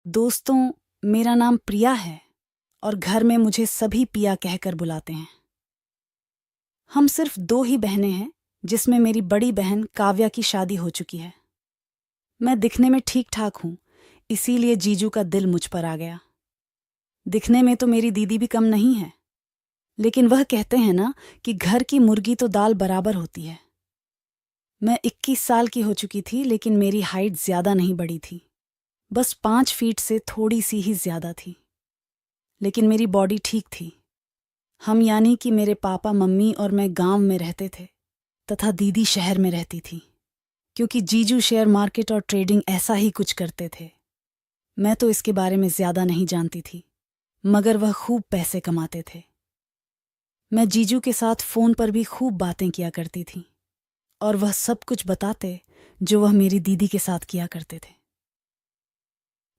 दोस्तों, मेरा नाम प्रिया है और घर में मुझे सभी पिया कहकर बुलाते हैं। हम सिर्फ दो ही बहनें हैं, जिसमें मेरी बड़ी बहन काव्या की शादी हो चुकी है। मैं दिखने में ठीक ठाक हूं, इसीलिए जीजू का दिल मुझ पर आ गया। दिखने में तो मेरी दीदी भी कम नहीं है, लेकिन वह कहते हैं ना कि घर की मुर्गी तो दाल बराबर होती है। मैं 21 साल की हो चुकी थी, लेकिन मेरी हाइट ज्यादा नहीं बढ़ी थी, बस 5 फीट से थोड़ी सी ही ज्यादा थी। लेकिन मेरी बॉडी ठीक थी। हम यानी कि मेरे पापा मम्मी और मैं गांव में रहते थे तथा दीदी शहर में रहती थी, क्योंकि जीजू शेयर मार्केट और ट्रेडिंग ऐसा ही कुछ करते थे। मैं तो इसके बारे में ज्यादा नहीं जानती थी, मगर वह खूब पैसे कमाते थे। मैं जीजू के साथ फोन पर भी खूब बातें किया करती थी और वह सब कुछ बताते जो वह मेरी दीदी के साथ किया करते थे।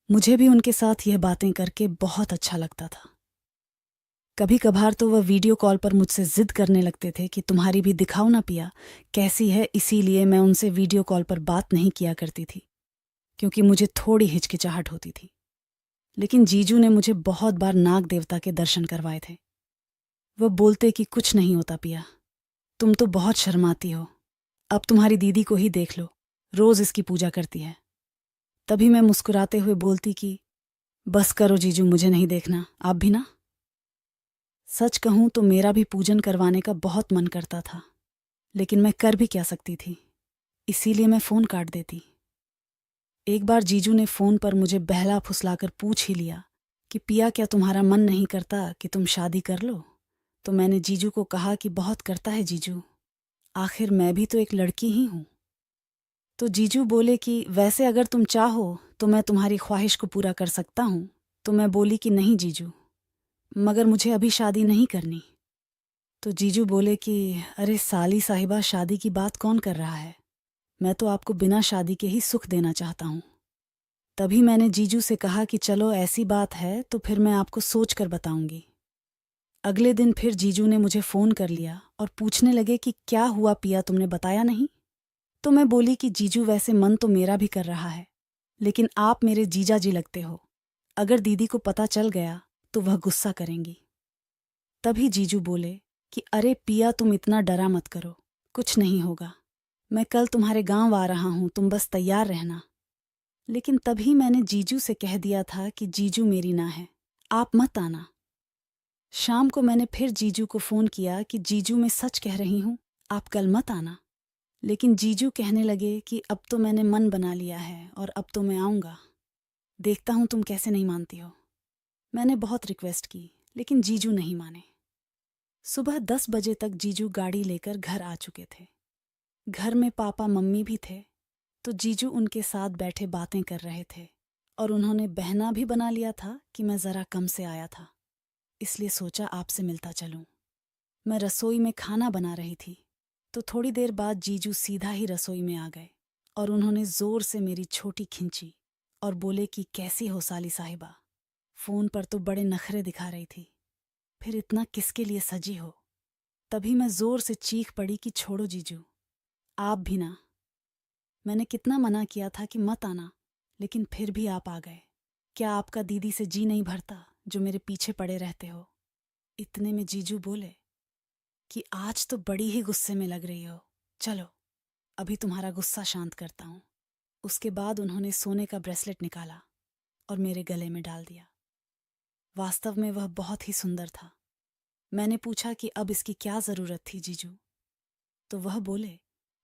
मुझे भी उनके साथ यह बातें करके बहुत अच्छा लगता था। कभी कभार तो वह वीडियो कॉल पर मुझसे जिद करने लगते थे कि तुम्हारी भी दिखाओ ना पिया कैसी है, इसीलिए मैं उनसे वीडियो कॉल पर बात नहीं किया करती थी, क्योंकि मुझे थोड़ी हिचकिचाहट होती थी। लेकिन जीजू ने मुझे बहुत बार नाग देवता के दर्शन करवाए थे। वह बोलते कि कुछ नहीं होता पिया, तुम तो बहुत शर्माती हो, अब तुम्हारी दीदी को ही देख लो, रोज इसकी पूजा करती है। तभी मैं मुस्कुराते हुए बोलती कि बस करो जीजू, मुझे नहीं देखना, आप भी ना। सच कहूं तो मेरा भी पूजन करवाने का बहुत मन करता था, लेकिन मैं कर भी क्या सकती थी, इसीलिए मैं फोन काट देती। एक बार जीजू ने फोन पर मुझे बहला फुसलाकर पूछ ही लिया कि पिया, क्या तुम्हारा मन नहीं करता कि तुम शादी कर लो? तो मैंने जीजू को कहा कि बहुत करता है जीजू, आखिर मैं भी तो एक लड़की ही हूं। तो जीजू बोले कि वैसे अगर तुम चाहो तो मैं तुम्हारी ख्वाहिश को पूरा कर सकता हूं। तो मैं बोली कि नहीं जीजू, मगर मुझे अभी शादी नहीं करनी। तो जीजू बोले कि अरे साली साहिबा, शादी की बात कौन कर रहा है, मैं तो आपको बिना शादी के ही सुख देना चाहता हूं। तभी मैंने जीजू से कहा कि चलो ऐसी बात है तो फिर मैं आपको सोच कर बताऊंगी। अगले दिन फिर जीजू ने मुझे फोन कर लिया और पूछने लगे कि क्या हुआ पिया, तुमने बताया नहीं? तो मैं बोली कि जीजू वैसे मन तो मेरा भी कर रहा है, लेकिन आप मेरे जीजा जी लगते हो, अगर दीदी को पता चल गया तो वह गुस्सा करेंगी। तभी जीजू बोले कि अरे पिया, तुम इतना डरा मत करो, कुछ नहीं होगा, मैं कल तुम्हारे गांव आ रहा हूं, तुम बस तैयार रहना। लेकिन तभी मैंने जीजू से कह दिया था कि जीजू मेरी ना है, आप मत आना। शाम को मैंने फिर जीजू को फोन किया कि जीजू मैं सच कह रही हूं, आप कल मत आना। लेकिन जीजू कहने लगे कि अब तो मैंने मन बना लिया है और अब तो मैं आऊंगा, देखता हूं तुम कैसे नहीं मानती हो। मैंने बहुत रिक्वेस्ट की, लेकिन जीजू नहीं माने। सुबह 10 बजे तक जीजू गाड़ी लेकर घर आ चुके थे। घर में पापा मम्मी भी थे, तो जीजू उनके साथ बैठे बातें कर रहे थे और उन्होंने बहना भी बना लिया था कि मैं ज़रा कम से आया था, इसलिए सोचा आपसे मिलता चलूं। मैं रसोई में खाना बना रही थी, तो थोड़ी देर बाद जीजू सीधा ही रसोई में आ गए और उन्होंने ज़ोर से मेरी छोटी खींची और बोले कि कैसी हो साली साहिबा, फ़ोन पर तो बड़े नखरे दिखा रही थी, फिर इतना किसके लिए सजी हो? तभी मैं ज़ोर से चीख पड़ी कि छोड़ो जीजू, आप भी ना। मैंने कितना मना किया था कि मत आना, लेकिन फिर भी आप आ गए। क्या आपका दीदी से जी नहीं भरता जो मेरे पीछे पड़े रहते हो? इतने में जीजू बोले कि आज तो बड़ी ही गुस्से में लग रही हो, चलो अभी तुम्हारा गुस्सा शांत करता हूँ। उसके बाद उन्होंने सोने का ब्रेसलेट निकाला और मेरे गले में डाल दिया। वास्तव में वह बहुत ही सुंदर था। मैंने पूछा कि अब इसकी क्या ज़रूरत थी जीजू? तो वह बोले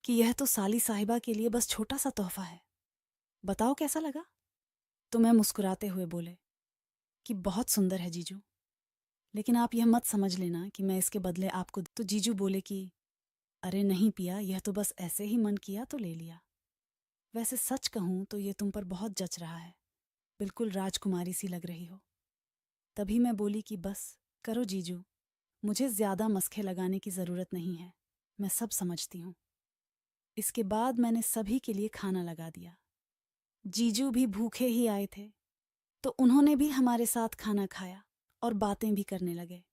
कि यह तो साली साहिबा के लिए बस छोटा सा तोहफा है, बताओ कैसा लगा? तो मैं मुस्कुराते हुए बोले कि बहुत सुंदर है जीजू, लेकिन आप यह मत समझ लेना कि मैं इसके बदले आपको। तो जीजू बोले कि अरे नहीं पिया, यह तो बस ऐसे ही मन किया तो ले लिया। वैसे सच कहूं तो ये तुम पर बहुत जच रहा है, बिल्कुल राजकुमारी सी लग रही हो। तभी मैं बोली कि बस करो जीजू, मुझे ज्यादा मस्खे लगाने की जरूरत नहीं है, मैं सब समझती हूँ। इसके बाद मैंने सभी के लिए खाना लगा दिया। जीजू भी भूखे ही आए थे, तो उन्होंने भी हमारे साथ खाना खाया और बातें भी करने लगे।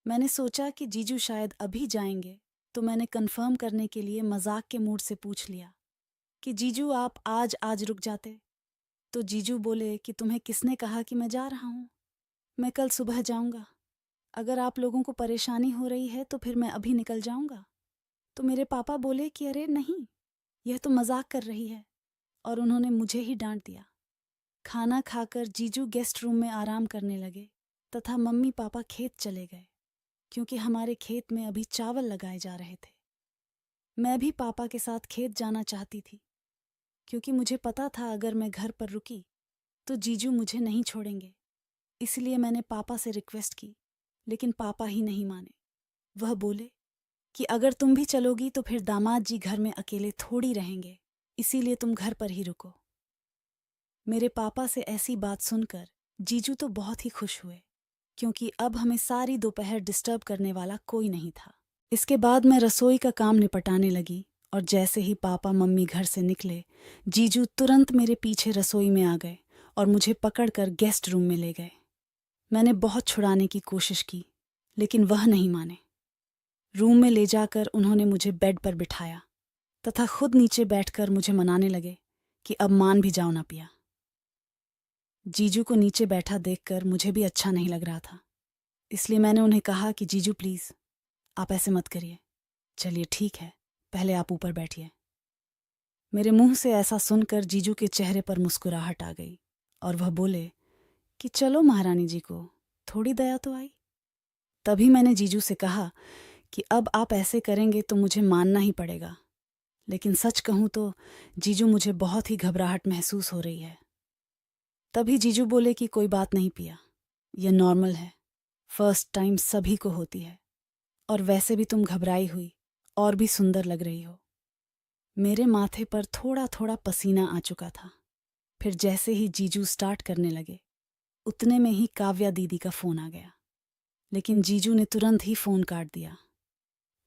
मैंने सोचा कि जीजू शायद अभी जाएंगे, तो मैंने कंफर्म करने के लिए मजाक के मूड से पूछ लिया कि जीजू आप आज आज रुक जाते। तो जीजू बोले कि तुम्हें किसने कहा कि मैं जा रहा हूँ? मैं कल सुबह जाऊँगा। अगर आप लोगों को परेशानी हो रही है तो फिर मैं अभी निकल जाऊँगा। तो मेरे पापा बोले कि अरे नहीं, यह तो मजाक कर रही है, और उन्होंने मुझे ही डांट दिया। खाना खाकर जीजू गेस्ट रूम में आराम करने लगे तथा मम्मी पापा खेत चले गए, क्योंकि हमारे खेत में अभी चावल लगाए जा रहे थे। मैं भी पापा के साथ खेत जाना चाहती थी, क्योंकि मुझे पता था अगर मैं घर पर रुकी तो जीजू मुझे नहीं छोड़ेंगे। इसलिए मैंने पापा से रिक्वेस्ट की, लेकिन पापा ही नहीं माने। वह बोले कि अगर तुम भी चलोगी तो फिर दामाद जी घर में अकेले थोड़ी रहेंगे, इसीलिए तुम घर पर ही रुको। मेरे पापा से ऐसी बात सुनकर जीजू तो बहुत ही खुश हुए, क्योंकि अब हमें सारी दोपहर डिस्टर्ब करने वाला कोई नहीं था। इसके बाद मैं रसोई का काम निपटाने लगी, और जैसे ही पापा मम्मी घर से निकले, जीजू तुरंत मेरे पीछे रसोई में आ गए और मुझे पकड़कर गेस्ट रूम में ले गए। मैंने बहुत छुड़ाने की कोशिश की, लेकिन वह नहीं माने। रूम में ले जाकर उन्होंने मुझे बेड पर बिठाया तथा खुद नीचे बैठकर मुझे मनाने लगे कि अब मान भी जाओ ना पिया। जीजू को नीचे बैठा देखकर मुझे भी अच्छा नहीं लग रहा था, इसलिए मैंने उन्हें कहा कि जीजू प्लीज, आप ऐसे मत करिए। चलिए ठीक है, पहले आप ऊपर बैठिए। मेरे मुंह से ऐसा सुनकर जीजू के चेहरे पर मुस्कुराहट आ गई और वह बोले कि चलो महारानी जी को थोड़ी दया तो आई। तभी मैंने जीजू से कहा कि अब आप ऐसे करेंगे तो मुझे मानना ही पड़ेगा। लेकिन सच कहूं तो जीजू, मुझे बहुत ही घबराहट महसूस हो रही है। तभी जीजू बोले कि कोई बात नहीं पिया, यह नॉर्मल है, फर्स्ट टाइम सभी को होती है, और वैसे भी तुम घबराई हुई और भी सुंदर लग रही हो। मेरे माथे पर थोड़ा थोड़ा पसीना आ चुका था। फिर जैसे ही जीजू स्टार्ट करने लगे, उतने में ही काव्या दीदी का फोन आ गया, लेकिन जीजू ने तुरंत ही फोन काट दिया।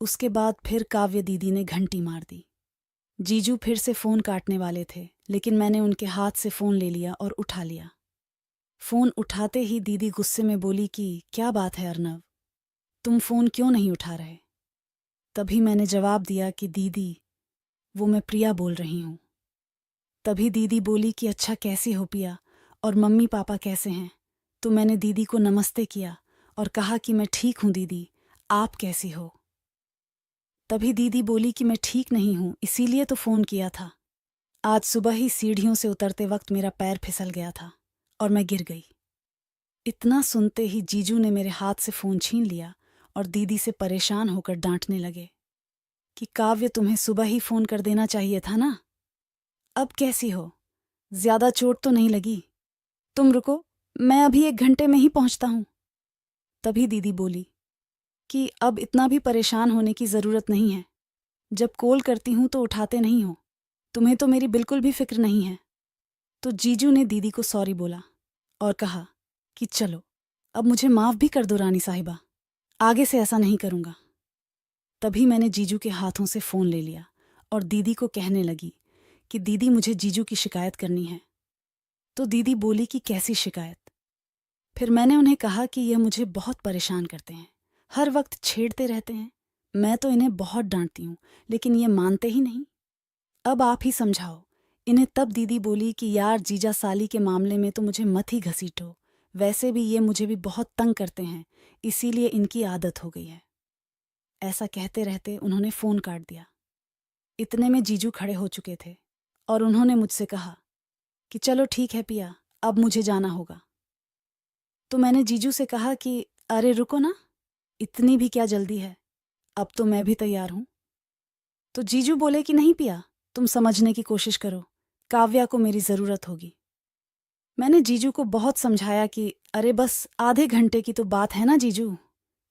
उसके बाद फिर काव्या दीदी ने घंटी मार दी। जीजू फिर से फोन काटने वाले थे, लेकिन मैंने उनके हाथ से फोन ले लिया और उठा लिया। फोन उठाते ही दीदी गुस्से में बोली कि क्या बात है अर्नव, तुम फोन क्यों नहीं उठा रहे? तभी मैंने जवाब दिया कि दीदी, वो मैं प्रिया बोल रही हूँ। तभी दीदी बोली कि अच्छा, कैसी हो पिया, और मम्मी पापा कैसे हैं? तो मैंने दीदी को नमस्ते किया और कहा कि मैं ठीक हूँ दीदी, आप कैसी हो? तभी दीदी बोली कि मैं ठीक नहीं हूँ, इसीलिए तो फोन किया था। आज सुबह ही सीढ़ियों से उतरते वक्त मेरा पैर फिसल गया था और मैं गिर गई। इतना सुनते ही जीजू ने मेरे हाथ से फोन छीन लिया और दीदी से परेशान होकर डांटने लगे कि काव्य, तुम्हें सुबह ही फोन कर देना चाहिए था ना। अब कैसी हो? ज्यादा चोट तो नहीं लगी? तुम रुको, मैं अभी 1 घंटे में ही पहुंचता हूं। तभी दीदी बोली कि अब इतना भी परेशान होने की जरूरत नहीं है। जब कॉल करती हूं तो उठाते नहीं हो, तुम्हें तो मेरी बिल्कुल भी फिक्र नहीं है। तो जीजू ने दीदी को सॉरी बोला और कहा कि चलो, अब मुझे माफ भी कर दो रानी साहिबा, आगे से ऐसा नहीं करूंगा। तभी मैंने जीजू के हाथों से फोन ले लिया और दीदी को कहने लगी कि दीदी, मुझे जीजू की शिकायत करनी है। तो दीदी बोली कि कैसी शिकायत? फिर मैंने उन्हें कहा कि यह मुझे बहुत परेशान करते हैं, हर वक्त छेड़ते रहते हैं। मैं तो इन्हें बहुत डांटती हूँ, लेकिन ये मानते ही नहीं। अब आप ही समझाओ इन्हें। तब दीदी बोली कि यार जीजा साली के मामले में तो मुझे मत ही घसीटो, वैसे भी ये मुझे भी बहुत तंग करते हैं, इसीलिए इनकी आदत हो गई है। ऐसा कहते रहते उन्होंने फोन काट दिया। इतने में जीजू खड़े हो चुके थे और उन्होंने मुझसे कहा कि चलो ठीक है पिया, अब मुझे जाना होगा। तो मैंने जीजू से कहा कि अरे रुको ना, इतनी भी क्या जल्दी है, अब तो मैं भी तैयार हूं। तो जीजू बोले कि नहीं पिया, तुम समझने की कोशिश करो, काव्या को मेरी जरूरत होगी। मैंने जीजू को बहुत समझाया कि अरे बस आधे घंटे की तो बात है ना जीजू,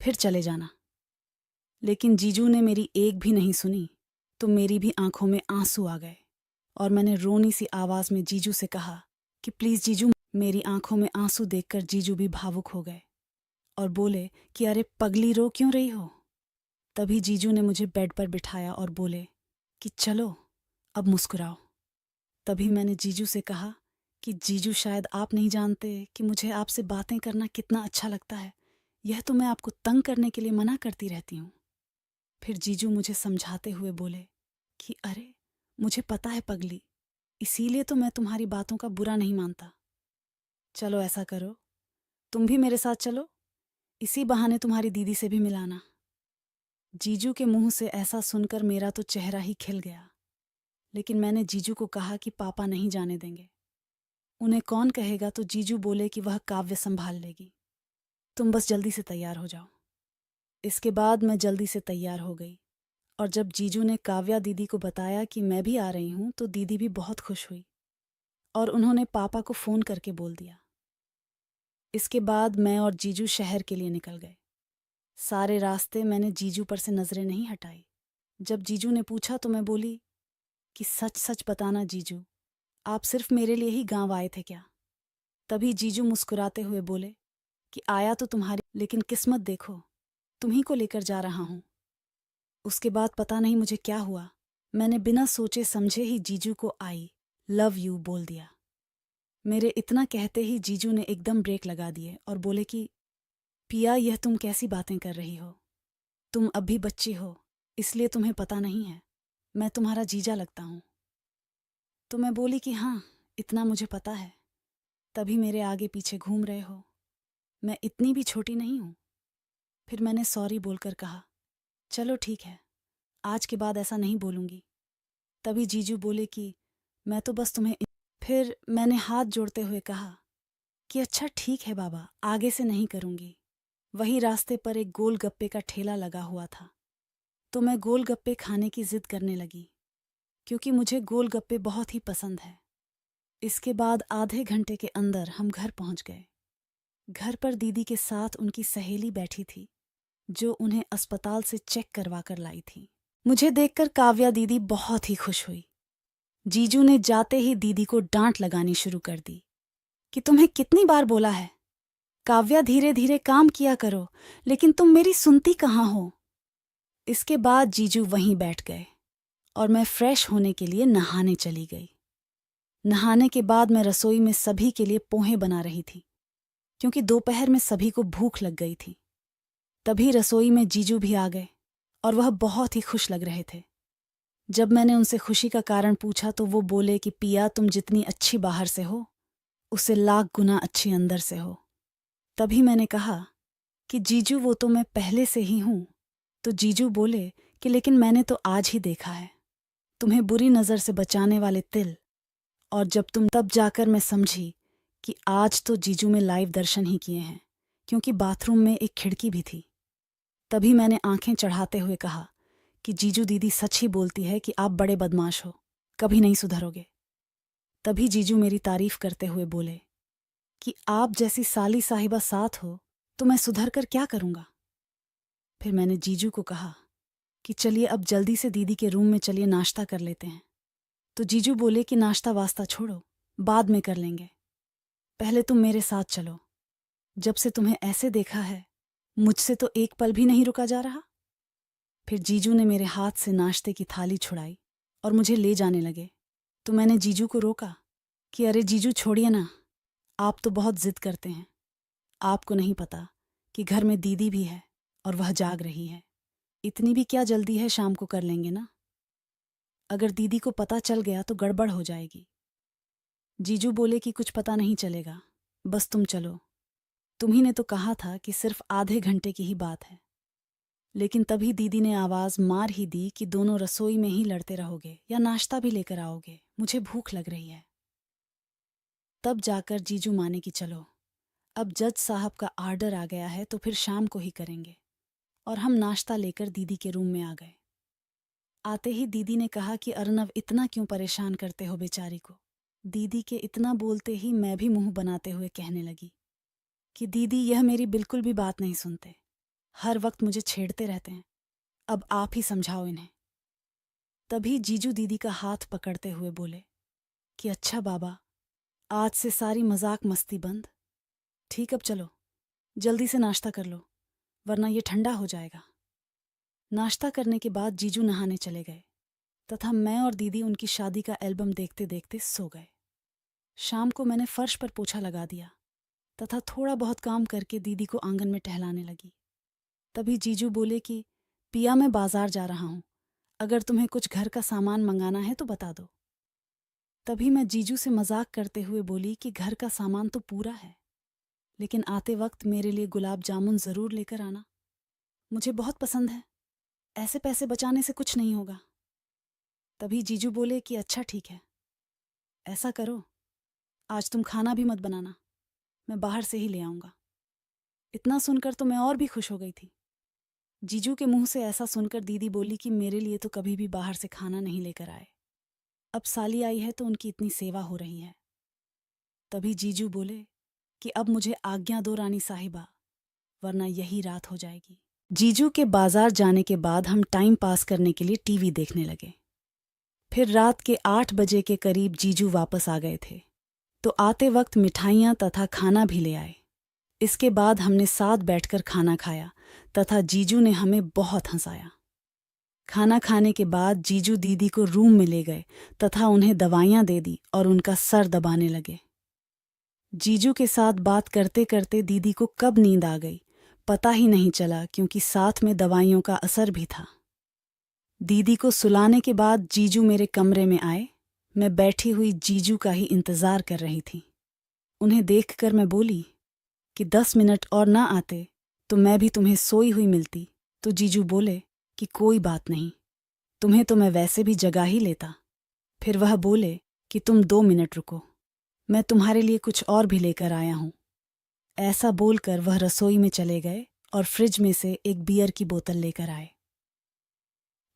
फिर चले जाना। लेकिन जीजू ने मेरी एक भी नहीं सुनी, तो मेरी भी आंखों में आंसू आ गए और मैंने रोनी सी आवाज में जीजू से कहा कि प्लीज जीजू। मेरी आंखों में आंसू देखकर जीजू भी भावुक हो गए और बोले कि अरे पगली, रो क्यों रही हो? तभी जीजू ने मुझे बेड पर बिठाया और बोले कि चलो, अब मुस्कुराओ। तभी मैंने जीजू से कहा कि जीजू, शायद आप नहीं जानते कि मुझे आपसे बातें करना कितना अच्छा लगता है, यह तो मैं आपको तंग करने के लिए मना करती रहती हूँ। फिर जीजू मुझे समझाते हुए बोले कि अरे मुझे पता है पगली, इसीलिए तो मैं तुम्हारी बातों का बुरा नहीं मानता। चलो ऐसा करो, तुम भी मेरे साथ चलो, इसी बहाने तुम्हारी दीदी से भी मिलाना। जीजू के मुंह से ऐसा सुनकर मेरा तो चेहरा ही खिल गया, लेकिन मैंने जीजू को कहा कि पापा नहीं जाने देंगे। उन्हें कौन कहेगा, तो जीजू बोले कि वह काव्य संभाल लेगी, तुम बस जल्दी से तैयार हो जाओ। इसके बाद मैं जल्दी से तैयार हो गई, और जब जीजू ने काव्या दीदी को बताया कि मैं भी आ रही हूं, तो दीदी भी बहुत खुश हुई और उन्होंने पापा को फ़ोन करके बोल दिया। इसके बाद मैं और जीजू शहर के लिए निकल गए। सारे रास्ते मैंने जीजू पर से नज़रें नहीं हटाई। जब जीजू ने पूछा तो मैं बोली कि सच सच बताना जीजू, आप सिर्फ मेरे लिए ही गांव आए थे क्या? तभी जीजू मुस्कुराते हुए बोले कि आया तो तुम्हारी, लेकिन किस्मत देखो, तुम्ही को लेकर जा रहा हूं। उसके बाद पता नहीं मुझे क्या हुआ, मैंने बिना सोचे समझे ही जीजू को आई लव यू बोल दिया। मेरे इतना कहते ही जीजू ने एकदम ब्रेक लगा दिए और बोले कि पिया, यह तुम कैसी बातें कर रही हो? तुम अब भी बच्ची हो, इसलिए तुम्हें पता नहीं है, मैं तुम्हारा जीजा लगता हूं। तो मैं बोली कि हाँ, इतना मुझे पता है, तभी मेरे आगे पीछे घूम रहे हो, मैं इतनी भी छोटी नहीं हूं। फिर मैंने सॉरी बोलकर कहा, चलो ठीक है, आज के बाद ऐसा नहीं बोलूंगी। तभी जीजू बोले कि मैं तो बस तुम्हें। फिर मैंने हाथ जोड़ते हुए कहा कि अच्छा ठीक है बाबा, आगे से नहीं करूंगी। वही रास्ते पर एक गोलगप्पे का ठेला लगा हुआ था, तो मैं गोलगप्पे खाने की जिद करने लगी, क्योंकि मुझे गोलगप्पे बहुत ही पसंद है। इसके बाद आधे घंटे के अंदर हम घर पहुंच गए। घर पर दीदी के साथ उनकी सहेली बैठी थी, जो उन्हें अस्पताल से चेक करवा कर लाई थी। मुझे देखकर काव्या दीदी बहुत ही खुश हुई। जीजू ने जाते ही दीदी को डांट लगानी शुरू कर दी कि तुम्हें कितनी बार बोला है, काव्या धीरे धीरे काम किया करो, लेकिन तुम मेरी सुनती कहाँ हो। इसके बाद जीजू वहीं बैठ गए और मैं फ्रेश होने के लिए नहाने चली गई। नहाने के बाद मैं रसोई में सभी के लिए पोहे बना रही थी, क्योंकि दोपहर में सभी को भूख लग गई थी। तभी रसोई में जीजू भी आ गए और वह बहुत ही खुश लग रहे थे। जब मैंने उनसे खुशी का कारण पूछा तो वो बोले कि पिया, तुम जितनी अच्छी बाहर से हो, उससे लाख गुना अच्छी अंदर से हो। तभी मैंने कहा कि जीजू, वो तो मैं पहले से ही हूं। तो जीजू बोले कि लेकिन मैंने तो आज ही देखा है तुम्हें बुरी नज़र से बचाने वाले तिल, और जब तुम तब जाकर मैं समझी कि आज तो जीजू में लाइव दर्शन ही किए हैं, क्योंकि बाथरूम में एक खिड़की भी थी। तभी मैंने आंखें चढ़ाते हुए कहा कि जीजू दीदी सच ही बोलती है कि आप बड़े बदमाश हो, कभी नहीं सुधरोगे। तभी जीजू मेरी तारीफ करते हुए बोले कि आप जैसी साली साहिबा साथ हो तो मैं सुधर कर क्या करूंगा। फिर मैंने जीजू को कहा कि चलिए अब जल्दी से दीदी के रूम में चलिए, नाश्ता कर लेते हैं। तो जीजू बोले कि नाश्ता वास्ता छोड़ो, बाद में कर लेंगे, पहले तुम मेरे साथ चलो। जब से तुम्हें ऐसे देखा है, मुझसे तो एक पल भी नहीं रुका जा रहा। फिर जीजू ने मेरे हाथ से नाश्ते की थाली छुड़ाई और मुझे ले जाने लगे। तो मैंने जीजू को रोका कि अरे जीजू, छोड़िए ना, आप तो बहुत जिद करते हैं। आपको नहीं पता कि घर में दीदी भी है और वह जाग रही है। इतनी भी क्या जल्दी है, शाम को कर लेंगे ना। अगर दीदी को पता चल गया तो गड़बड़ हो जाएगी। जीजू बोले कि कुछ पता नहीं चलेगा, बस तुम चलो। तुम्ही ने तो कहा था कि सिर्फ आधे घंटे की ही बात है। लेकिन तभी दीदी ने आवाज मार ही दी कि दोनों रसोई में ही लड़ते रहोगे या नाश्ता भी लेकर आओगे, मुझे भूख लग रही है। तब जाकर जीजू माने कि चलो, अब जज साहब का आर्डर आ गया है तो फिर शाम को ही करेंगे। और हम नाश्ता लेकर दीदी के रूम में आ गए। आते ही दीदी ने कहा कि अर्नव, इतना क्यों परेशान करते हो बेचारी को। दीदी के इतना बोलते ही मैं भी मुंह बनाते हुए कहने लगी कि दीदी, यह मेरी बिल्कुल भी बात नहीं सुनते, हर वक्त मुझे छेड़ते रहते हैं, अब आप ही समझाओ इन्हें। तभी जीजू दीदी का हाथ पकड़ते हुए बोले कि अच्छा बाबा, आज से सारी मजाक मस्ती बंद। ठीक, अब चलो जल्दी से नाश्ता कर लो, वरना ये ठंडा हो जाएगा। नाश्ता करने के बाद जीजू नहाने चले गए तथा मैं और दीदी उनकी शादी का एल्बम देखते देखते सो गए। शाम को मैंने फर्श पर पोछा लगा दिया तथा थोड़ा बहुत काम करके दीदी को आंगन में टहलाने लगी। तभी जीजू बोले कि पिया, मैं बाजार जा रहा हूं, अगर तुम्हें कुछ घर का सामान मंगाना है तो बता दो। तभी मैं जीजू से मजाक करते हुए बोली कि घर का सामान तो पूरा है, लेकिन आते वक्त मेरे लिए गुलाब जामुन ज़रूर लेकर आना, मुझे बहुत पसंद है। ऐसे पैसे बचाने से कुछ नहीं होगा। तभी जीजू बोले कि अच्छा ठीक है, ऐसा करो, आज तुम खाना भी मत बनाना, मैं बाहर से ही ले आऊँगा। इतना सुनकर तो मैं और भी खुश हो गई थी। जीजू के मुंह से ऐसा सुनकर दीदी बोली कि मेरे लिए तो कभी भी बाहर से खाना नहीं लेकर आए, अब साली आई है तो उनकी इतनी सेवा हो रही है। तभी जीजू बोले कि अब मुझे आज्ञा दो रानी साहिबा, वरना यही रात हो जाएगी। जीजू के बाजार जाने के बाद हम टाइम पास करने के लिए टीवी देखने लगे। फिर रात के 8 बजे के करीब जीजू वापस आ गए थे, तो आते वक्त मिठाइयाँ तथा खाना भी ले आए। इसके बाद हमने साथ बैठकर खाना खाया तथा जीजू ने हमें बहुत हंसाया। खाना खाने के बाद जीजू दीदी को रूम में ले गए तथा उन्हें दवाइयाँ दे दी और उनका सर दबाने लगे। जीजू के साथ बात करते करते दीदी को कब नींद आ गई पता ही नहीं चला, क्योंकि साथ में दवाइयों का असर भी था। दीदी को सुलाने के बाद जीजू मेरे कमरे में आए। मैं बैठी हुई जीजू का ही इंतज़ार कर रही थी। उन्हें देखकर मैं बोली कि 10 मिनट और ना आते तो मैं भी तुम्हें सोई हुई मिलती। तो जीजू बोले कि कोई बात नहीं, तुम्हें तो मैं वैसे भी जगा ही लेता। फिर वह बोले कि तुम 2 मिनट रुको, मैं तुम्हारे लिए कुछ और भी लेकर आया हूँ। ऐसा बोलकर वह रसोई में चले गए और फ्रिज में से एक बियर की बोतल लेकर आए।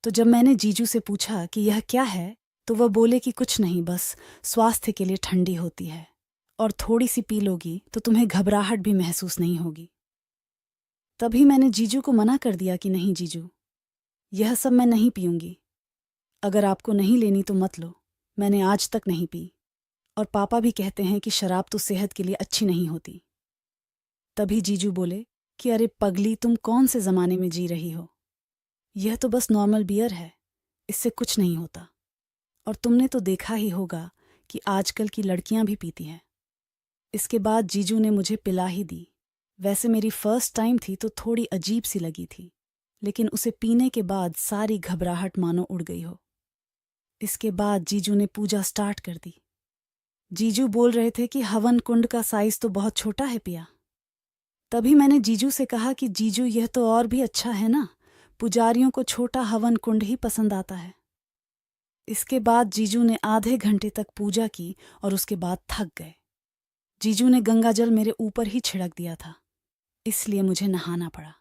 तो जब मैंने जीजू से पूछा कि यह क्या है, तो वह बोले कि कुछ नहीं, बस स्वास्थ्य के लिए ठंडी होती है और थोड़ी सी पी लोगी तो तुम्हें घबराहट भी महसूस नहीं होगी। तभी मैंने जीजू को मना कर दिया कि नहीं जीजू, यह सब मैं नहीं पीऊंगी। अगर आपको नहीं लेनी तो मत लो, मैंने आज तक नहीं पी, और पापा भी कहते हैं कि शराब तो सेहत के लिए अच्छी नहीं होती। तभी जीजू बोले कि अरे पगली, तुम कौन से ज़माने में जी रही हो, यह तो बस नॉर्मल बियर है, इससे कुछ नहीं होता। और तुमने तो देखा ही होगा कि आजकल की लड़कियां भी पीती हैं। इसके बाद जीजू ने मुझे पिला ही दी। वैसे मेरी फर्स्ट टाइम थी तो थोड़ी अजीब सी लगी थी, लेकिन उसे पीने के बाद सारी घबराहट मानो उड़ गई हो। इसके बाद जीजू ने पूजा स्टार्ट कर दी। जीजू बोल रहे थे कि हवन कुंड का साइज तो बहुत छोटा है पिया। तभी मैंने जीजू से कहा कि जीजू, यह तो और भी अच्छा है ना, पुजारियों को छोटा हवन कुंड ही पसंद आता है। इसके बाद जीजू ने आधे घंटे तक पूजा की और उसके बाद थक गए। जीजू ने गंगाजल मेरे ऊपर ही छिड़क दिया था, इसलिए मुझे नहाना पड़ा।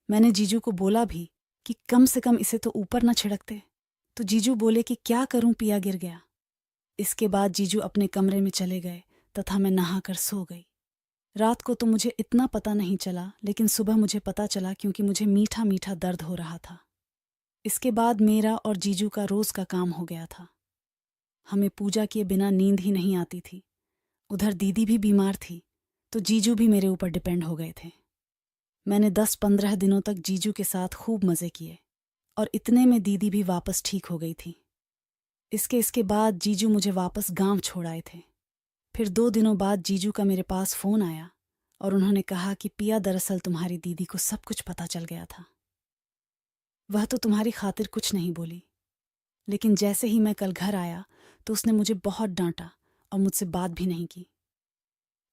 मैंने जीजू को बोला भी कि कम से कम इसे तो ऊपर न छिड़कते, तो जीजू बोले कि क्या करूं, पिया गिर गया। इसके बाद जीजू अपने कमरे में चले गए तथा मैं नहाकर सो गई। रात को तो मुझे इतना पता नहीं चला, लेकिन सुबह मुझे पता चला, क्योंकि मुझे मीठा मीठा दर्द हो रहा था। इसके बाद मेरा और जीजू का रोज का काम हो गया था। हमें पूजा किए बिना नींद ही नहीं आती थी। उधर दीदी भी बीमार थी, तो जीजू भी मेरे ऊपर डिपेंड हो गए थे। मैंने 10-15 दिनों तक जीजू के साथ खूब मज़े किए, और इतने में दीदी भी वापस ठीक हो गई थी। इसके बाद जीजू मुझे वापस गांव छोड़ आए थे। फिर 2 दिनों बाद जीजू का मेरे पास फ़ोन आया और उन्होंने कहा कि पिया, दरअसल तुम्हारी दीदी को सब कुछ पता चल गया था। वह तो तुम्हारी खातिर कुछ नहीं बोली, लेकिन जैसे ही मैं कल घर आया तो उसने मुझे बहुत डांटा और मुझसे बात भी नहीं की।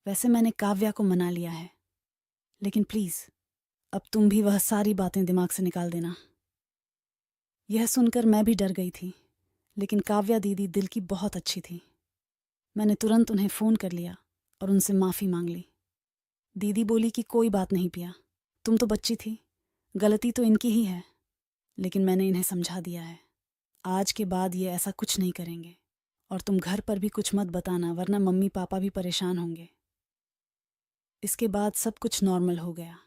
वैसे मैंने काव्या को मना लिया है, लेकिन प्लीज़ अब तुम भी वह सारी बातें दिमाग से निकाल देना। यह सुनकर मैं भी डर गई थी, लेकिन काव्या दीदी दिल की बहुत अच्छी थी। मैंने तुरंत उन्हें फ़ोन कर लिया और उनसे माफ़ी मांग ली। दीदी बोली कि कोई बात नहीं पिया, तुम तो बच्ची थी, गलती तो इनकी ही है, लेकिन मैंने इन्हें समझा दिया है। आज के बाद ये ऐसा कुछ नहीं करेंगे, और तुम घर पर भी कुछ मत बताना, वरना मम्मी पापा भी परेशान होंगे। इसके बाद सब कुछ नॉर्मल हो गया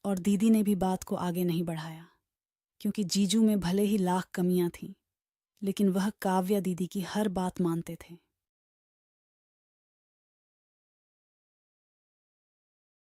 और दीदी ने भी बात को आगे नहीं बढ़ाया, क्योंकि जीजू में भले ही लाख कमियां थीं, लेकिन वह काव्या दीदी की हर बात मानते थे।